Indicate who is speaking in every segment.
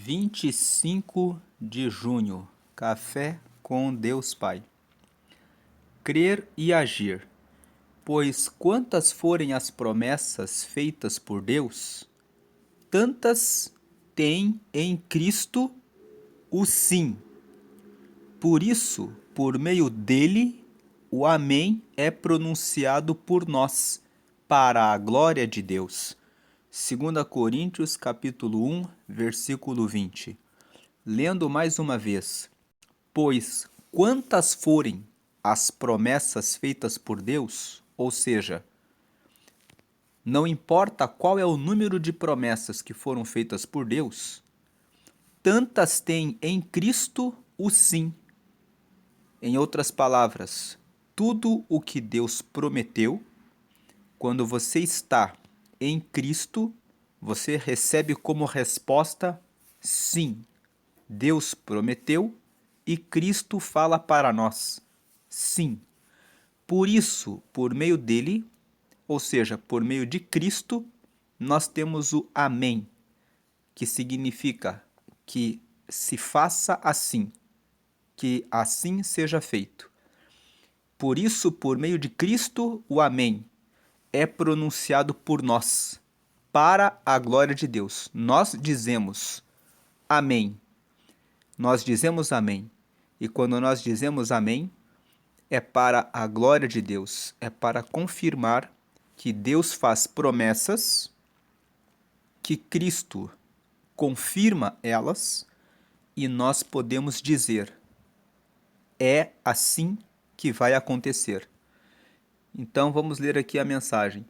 Speaker 1: 25 de junho, Café com Deus Pai. Crer e agir, pois quantas forem as promessas feitas por Deus, tantas tem em Cristo o sim. Por isso, por meio dele, o amém é pronunciado por nós, para a glória de Deus. 2 Coríntios capítulo 1, versículo 20. Lendo mais uma vez. Pois quantas forem as promessas feitas por Deus, ou seja, não importa qual é o número de promessas que foram feitas por Deus, tantas têm em Cristo o sim. Em outras palavras, tudo o que Deus prometeu, quando você está em Cristo, você recebe como resposta sim. Deus prometeu e Cristo fala para nós sim. Por isso, por meio dele, ou seja, por meio de Cristo, nós temos o amém, que significa que se faça assim, que assim seja feito. Por isso, por meio de Cristo, o amém é pronunciado por nós, para a glória de Deus. Nós dizemos amém. Nós dizemos amém. E quando nós dizemos amém, é para a glória de Deus, é para confirmar que Deus faz promessas, que Cristo confirma elas, e nós podemos dizer, é assim que vai acontecer. Então vamos ler aqui a mensagem.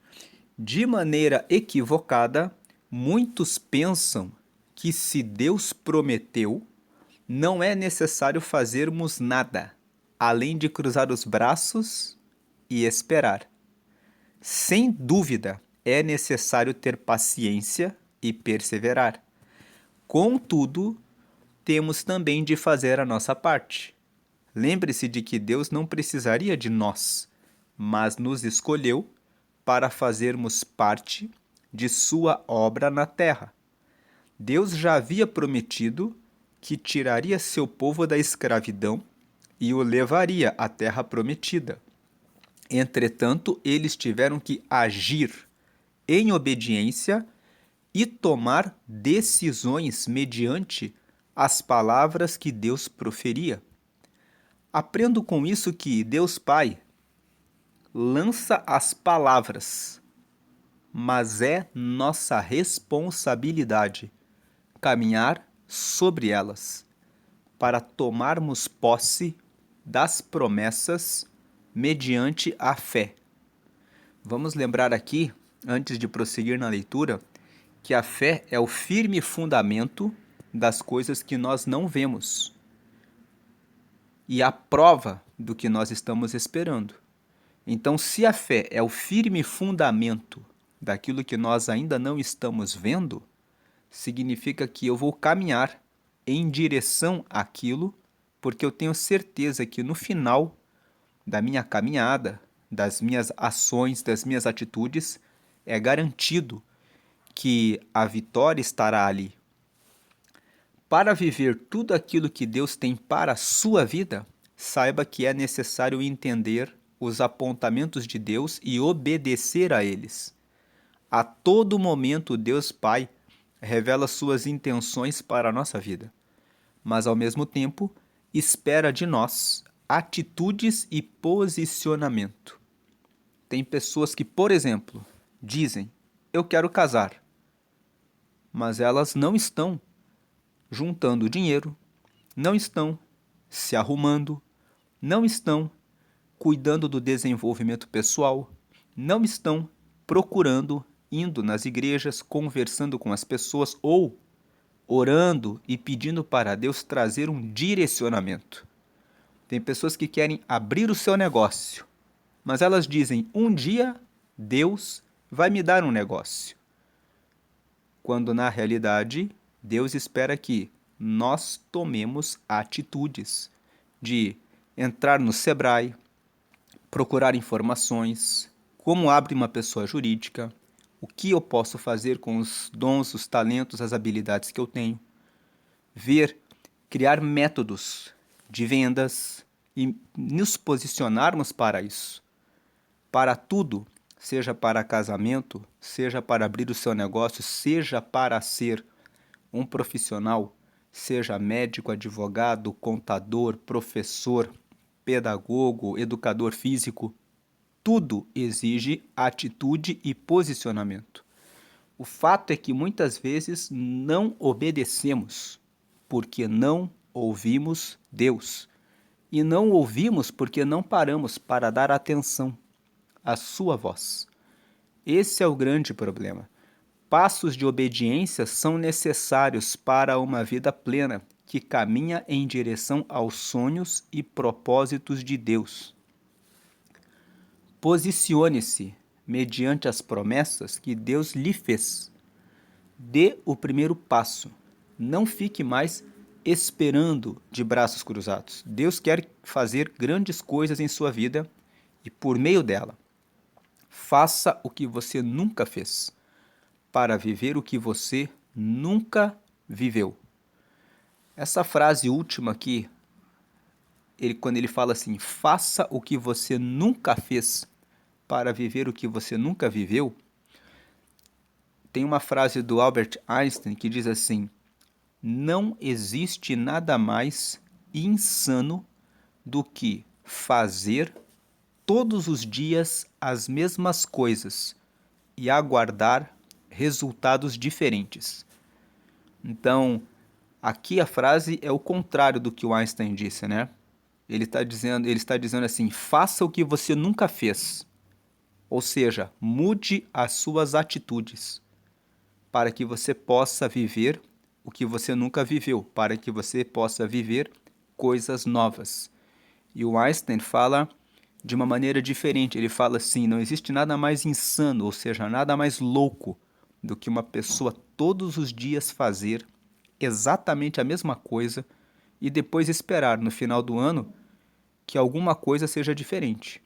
Speaker 1: De maneira equivocada, muitos pensam que se Deus prometeu, não é necessário fazermos nada, além de cruzar os braços e esperar. Sem dúvida, é necessário ter paciência e perseverar. Contudo, temos também de fazer a nossa parte. Lembre-se de que Deus não precisaria de nós, mas nos escolheu para fazermos parte de sua obra na terra. Deus já havia prometido que tiraria seu povo da escravidão e o levaria à terra prometida. Entretanto, eles tiveram que agir em obediência e tomar decisões mediante as palavras que Deus proferia. Aprendo com isso que Deus Pai lança as palavras, mas é nossa responsabilidade caminhar sobre elas para tomarmos posse das promessas mediante a fé. Vamos lembrar aqui, antes de prosseguir na leitura, que a fé é o firme fundamento das coisas que nós não vemos e a prova do que nós estamos esperando. Então, se a fé é o firme fundamento daquilo que nós ainda não estamos vendo, significa que eu vou caminhar em direção àquilo, porque eu tenho certeza que no final da minha caminhada, das minhas ações, das minhas atitudes, é garantido que a vitória estará ali. Para viver tudo aquilo que Deus tem para a sua vida, saiba que é necessário entender os apontamentos de Deus e obedecer a eles. A todo momento, Deus Pai revela suas intenções para a nossa vida, mas ao mesmo tempo espera de nós atitudes e posicionamento. Tem pessoas que, por exemplo, dizem, eu quero casar, mas elas não estão juntando dinheiro, não estão se arrumando, não estão cuidando do desenvolvimento pessoal, não estão procurando, indo nas igrejas, conversando com as pessoas ou orando e pedindo para Deus trazer um direcionamento. Tem pessoas que querem abrir o seu negócio, mas elas dizem, um dia Deus vai me dar um negócio. Quando na realidade, Deus espera que nós tomemos atitudes de entrar no Sebrae, procurar informações, como abre uma pessoa jurídica, o que eu posso fazer com os dons, os talentos, as habilidades que eu tenho. criar métodos de vendas e nos posicionarmos para isso. Para tudo, seja para casamento, seja para abrir o seu negócio, seja para ser um profissional, seja médico, advogado, contador, professor, pedagogo, educador físico, tudo exige atitude e posicionamento. O fato é que muitas vezes não obedecemos porque não ouvimos Deus. E não ouvimos porque não paramos para dar atenção à sua voz. Esse é o grande problema. Passos de obediência são necessários para uma vida plena que caminha em direção aos sonhos e propósitos de Deus. Posicione-se mediante as promessas que Deus lhe fez. Dê o primeiro passo. Não fique mais esperando de braços cruzados. Deus quer fazer grandes coisas em sua vida e por meio dela. Faça o que você nunca fez para viver o que você nunca viveu. Essa frase última aqui, quando ele fala assim, faça o que você nunca fez para viver o que você nunca viveu, tem uma frase do Albert Einstein que diz assim, não existe nada mais insano do que fazer todos os dias as mesmas coisas e aguardar resultados diferentes. Então, aqui a frase é o contrário do que o Einstein disse, né? Ele está dizendo assim, faça o que você nunca fez. Ou seja, mude as suas atitudes para que você possa viver o que você nunca viveu, para que você possa viver coisas novas. E o Einstein fala de uma maneira diferente. Ele fala assim, não existe nada mais insano, ou seja, nada mais louco do que uma pessoa todos os dias fazer exatamente a mesma coisa e depois esperar no final do ano que alguma coisa seja diferente.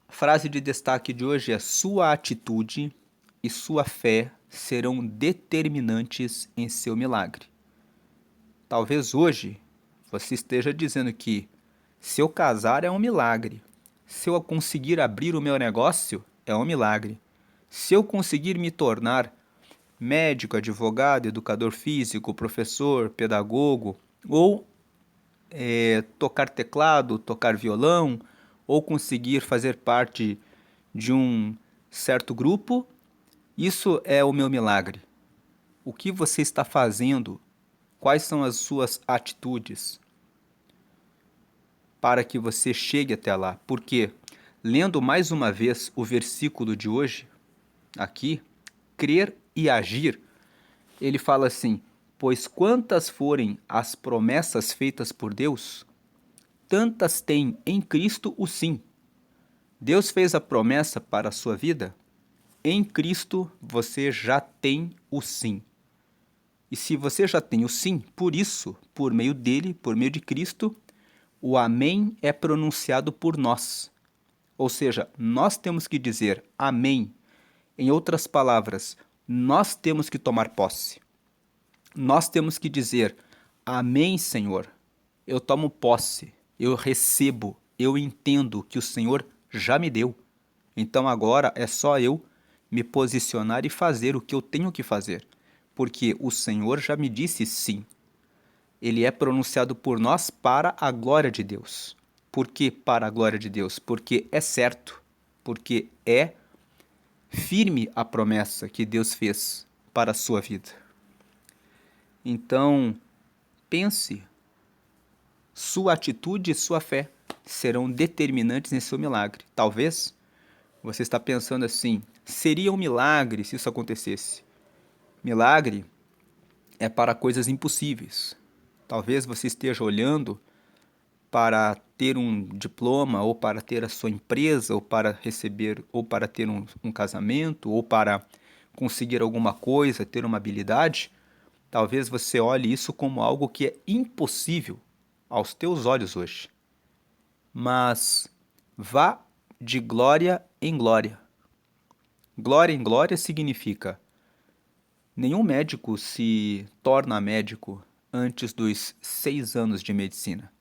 Speaker 1: A frase de destaque de hoje é: sua atitude e sua fé serão determinantes em seu milagre. Talvez hoje você esteja dizendo que se eu casar é um milagre, se eu conseguir abrir o meu negócio é um milagre, se eu conseguir me tornar médico, advogado, educador físico, professor, pedagogo, ou tocar teclado, tocar violão, ou conseguir fazer parte de um certo grupo, isso é o meu milagre. O que você está fazendo? Quais são as suas atitudes para que você chegue até lá? Porque, lendo mais uma vez o versículo de hoje, aqui, crer e agir, ele fala assim, pois quantas forem as promessas feitas por Deus, tantas tem em Cristo o sim. Deus fez a promessa para a sua vida? Em Cristo você já tem o sim. E se você já tem o sim, por isso, por meio dele, por meio de Cristo, o amém é pronunciado por nós. Ou seja, nós temos que dizer amém. Em outras palavras, nós temos que tomar posse. Nós temos que dizer amém, Senhor. Eu tomo posse, eu recebo, eu entendo que o Senhor já me deu. Então agora é só eu me posicionar e fazer o que eu tenho que fazer, porque o Senhor já me disse sim. Ele é pronunciado por nós para a glória de Deus. Por que para a glória de Deus? Porque é certo, porque é firme a promessa que Deus fez para a sua vida. Então, pense, sua atitude e sua fé serão determinantes em seu milagre. Talvez você está pensando assim, seria um milagre se isso acontecesse. Milagre é para coisas impossíveis. Talvez você esteja olhando para ter um diploma, ou para ter a sua empresa, ou para receber, ou para ter um casamento, ou para conseguir alguma coisa, ter uma habilidade. Talvez você olhe isso como algo que é impossível aos teus olhos hoje. Mas vá de glória em glória. Glória em glória significa Nenhum médico se torna médico antes dos 6 anos de medicina.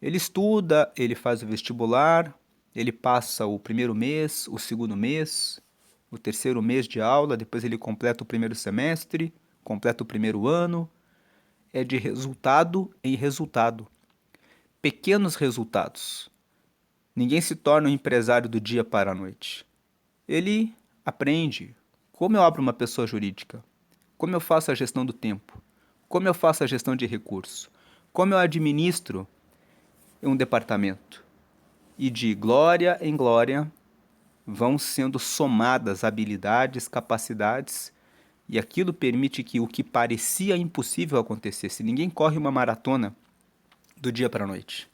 Speaker 1: Ele estuda, ele faz o vestibular, ele passa o primeiro mês, o segundo mês, o terceiro mês de aula, depois ele completa o primeiro semestre, completa o primeiro ano. É de resultado em resultado. Pequenos resultados. Ninguém se torna um empresário do dia para a noite. Ele aprende como eu abro uma pessoa jurídica, como eu faço a gestão do tempo, como eu faço a gestão de recursos, como eu administro um departamento. E de glória em glória vão sendo somadas habilidades, capacidades, e aquilo permite que o que parecia impossível acontecesse. Ninguém corre uma maratona do dia para a noite.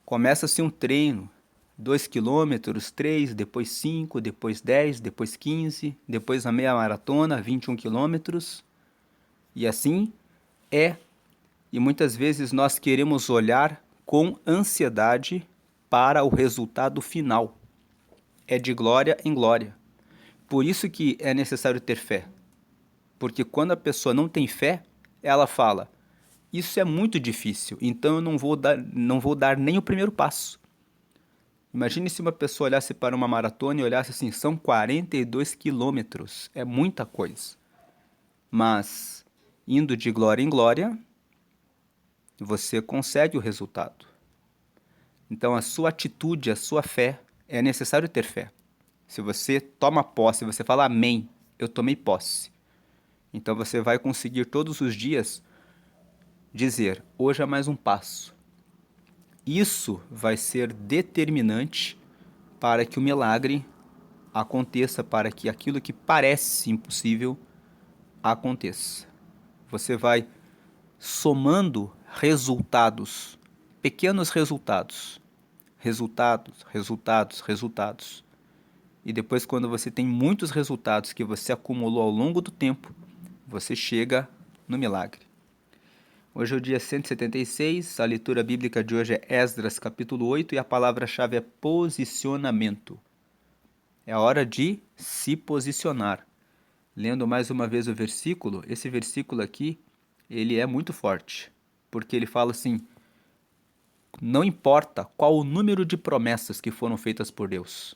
Speaker 1: Começa-se um treino, 2 quilômetros, 3, depois 5, depois 10, depois 15, depois a meia maratona, 21 quilômetros. E assim é. E muitas vezes nós queremos olhar com ansiedade para o resultado final. É de glória em glória. Por isso que é necessário ter fé. Porque quando a pessoa não tem fé, ela fala: isso é muito difícil, então eu não vou dar nem o primeiro passo. Imagine se uma pessoa olhasse para uma maratona e olhasse assim, são 42 quilômetros, é muita coisa. Mas, indo de glória em glória, você consegue o resultado. Então, a sua atitude, a sua fé, é necessário ter fé. Se você toma posse, você fala amém, eu tomei posse. Então, você vai conseguir todos os dias dizer, hoje é mais um passo. Isso vai ser determinante para que o milagre aconteça, para que aquilo que parece impossível aconteça. Você vai somando resultados, pequenos resultados, resultados. E depois, quando você tem muitos resultados que você acumulou ao longo do tempo, você chega no milagre. Hoje é o dia 176, a leitura bíblica de hoje é Esdras capítulo 8 e a palavra-chave é posicionamento. É a hora de se posicionar. Lendo mais uma vez o versículo, esse versículo aqui, ele é muito forte, porque ele fala assim, não importa qual o número de promessas que foram feitas por Deus,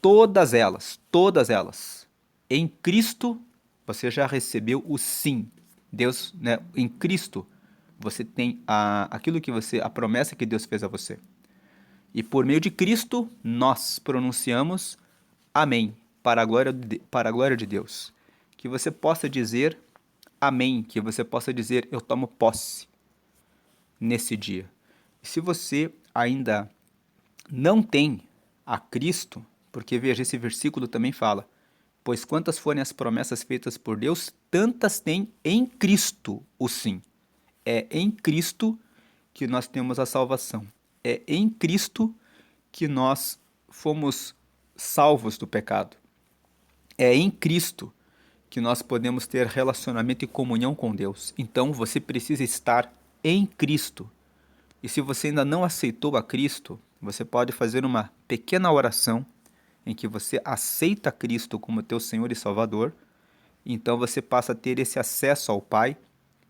Speaker 1: todas elas, em Cristo você já recebeu o sim. Deus, né, em Cristo, você tem a promessa que Deus fez a você. E por meio de Cristo, nós pronunciamos amém, para a glória de Deus. Que você possa dizer amém, que você possa dizer eu tomo posse nesse dia. E se você ainda não tem a Cristo, porque veja, esse versículo também fala, pois quantas forem as promessas feitas por Deus, tantas tem em Cristo o sim. É em Cristo que nós temos a salvação. É em Cristo que nós fomos salvos do pecado. É em Cristo que nós podemos ter relacionamento e comunhão com Deus. Então você precisa estar em Cristo. E se você ainda não aceitou a Cristo, você pode fazer uma pequena oração em que você aceita Cristo como teu Senhor e Salvador. Então você passa a ter esse acesso ao Pai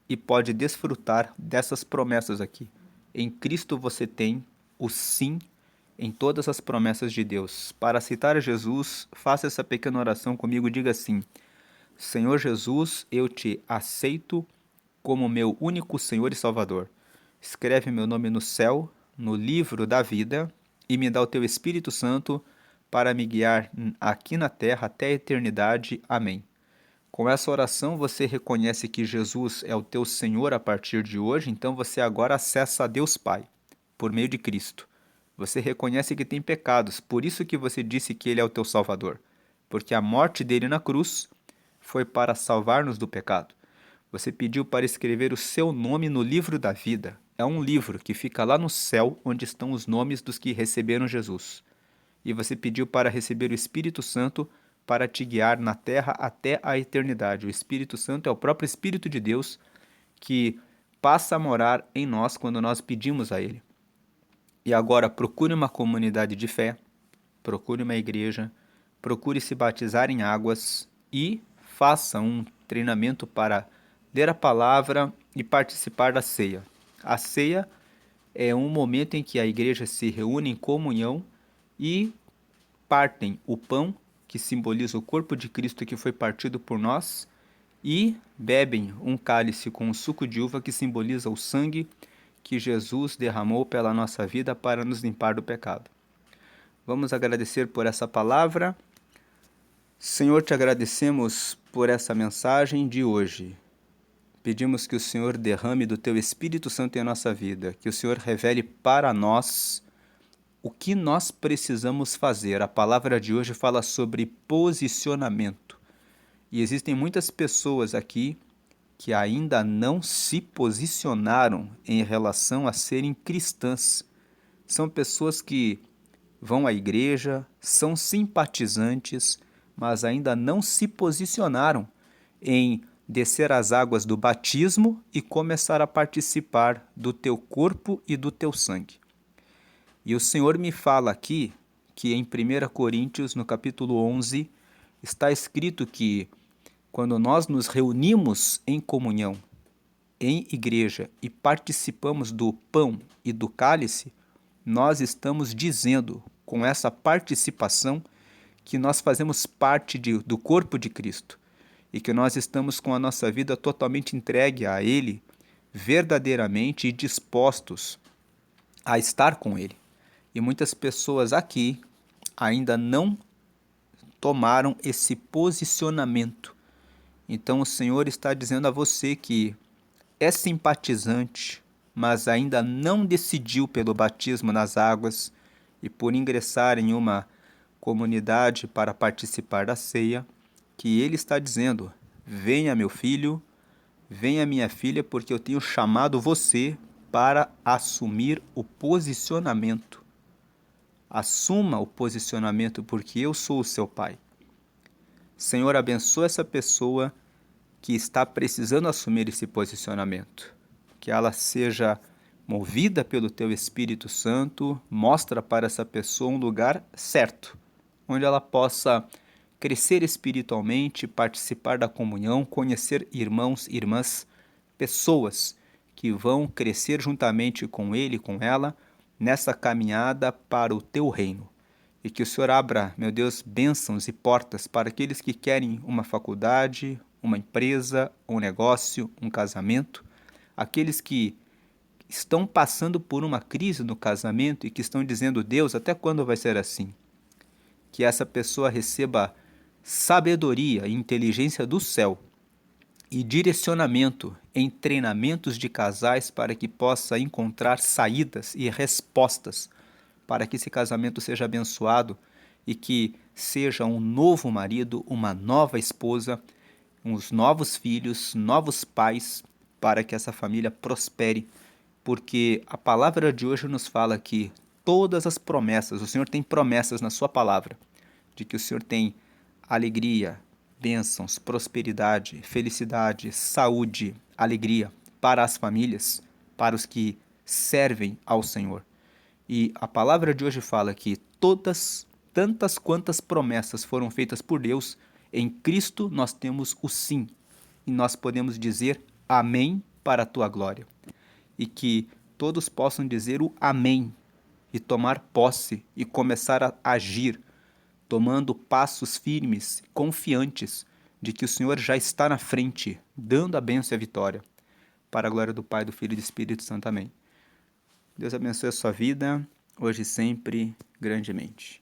Speaker 1: e pode desfrutar dessas promessas aqui. Em Cristo você tem o sim em todas as promessas de Deus. Para aceitar Jesus, faça essa pequena oração comigo, diga assim: Senhor Jesus, eu te aceito como meu único Senhor e Salvador. Escreve meu nome no céu, no livro da vida, e me dá o teu Espírito Santo para me guiar aqui na terra até a eternidade. Amém. Com essa oração você reconhece que Jesus é o teu Senhor a partir de hoje, então você agora acessa a Deus Pai, por meio de Cristo. Você reconhece que tem pecados, por isso que você disse que Ele é o teu Salvador, porque a morte dele na cruz foi para salvar-nos do pecado. Você pediu para escrever o seu nome no livro da vida. É um livro que fica lá no céu, onde estão os nomes dos que receberam Jesus. E você pediu para receber o Espírito Santo para te guiar na terra até a eternidade. O Espírito Santo é o próprio Espírito de Deus que passa a morar em nós quando nós pedimos a Ele. E agora procure uma comunidade de fé, procure uma igreja, procure se batizar em águas e faça um treinamento para ler a palavra e participar da ceia. A ceia é um momento em que a igreja se reúne em comunhão e partem o pão, que simboliza o corpo de Cristo que foi partido por nós, e bebem um cálice com o suco de uva, que simboliza o sangue que Jesus derramou pela nossa vida para nos limpar do pecado. Vamos agradecer por essa palavra. Senhor, te agradecemos por essa mensagem de hoje. Pedimos que o Senhor derrame do teu Espírito Santo em nossa vida, que o Senhor revele para nós o que nós precisamos fazer. A palavra de hoje fala sobre posicionamento. E existem muitas pessoas aqui que ainda não se posicionaram em relação a serem cristãs. São pessoas que vão à igreja, são simpatizantes, mas ainda não se posicionaram em descer as águas do batismo e começar a participar do teu corpo e do teu sangue. E o Senhor me fala aqui que em 1 Coríntios, no capítulo 11, está escrito que quando nós nos reunimos em comunhão, em igreja, e participamos do pão e do cálice, nós estamos dizendo, com essa participação, que nós fazemos parte do corpo de Cristo e que nós estamos com a nossa vida totalmente entregue a Ele, verdadeiramente e dispostos a estar com Ele. E muitas pessoas aqui ainda não tomaram esse posicionamento. Então o Senhor está dizendo a você que é simpatizante, mas ainda não decidiu pelo batismo nas águas e por ingressar em uma comunidade para participar da ceia, que Ele está dizendo: venha meu filho, venha minha filha, porque eu tenho chamado você para assumir o posicionamento. Assuma o posicionamento, porque eu sou o seu pai. Senhor, abençoa essa pessoa que está precisando assumir esse posicionamento. Que ela seja movida pelo teu Espírito Santo, mostra para essa pessoa um lugar certo, onde ela possa crescer espiritualmente, participar da comunhão, conhecer irmãos e irmãs, pessoas que vão crescer juntamente com ele e com ela nessa caminhada para o teu reino. E que o Senhor abra, meu Deus, bênçãos e portas para aqueles que querem uma faculdade, uma empresa, um negócio, um casamento, aqueles que estão passando por uma crise no casamento e que estão dizendo: Deus, até quando vai ser assim? Que essa pessoa receba sabedoria e inteligência do céu e direcionamento em treinamentos de casais para que possa encontrar saídas e respostas para que esse casamento seja abençoado e que seja um novo marido, uma nova esposa, uns novos filhos, novos pais, para que essa família prospere, porque a palavra de hoje nos fala que todas as promessas, o Senhor tem promessas na sua palavra, de que o Senhor tem alegria, bênçãos, prosperidade, felicidade, saúde, alegria para as famílias, para os que servem ao Senhor. E a palavra de hoje fala que tantas quantas promessas foram feitas por Deus, em Cristo nós temos o sim. E nós podemos dizer amém para a tua glória. E que todos possam dizer o amém e tomar posse e começar a agir, tomando passos firmes, confiantes de que o Senhor já está na frente, dando a bênção e a vitória. Para a glória do Pai, do Filho e do Espírito Santo. Amém. Deus abençoe a sua vida, hoje e sempre, grandemente.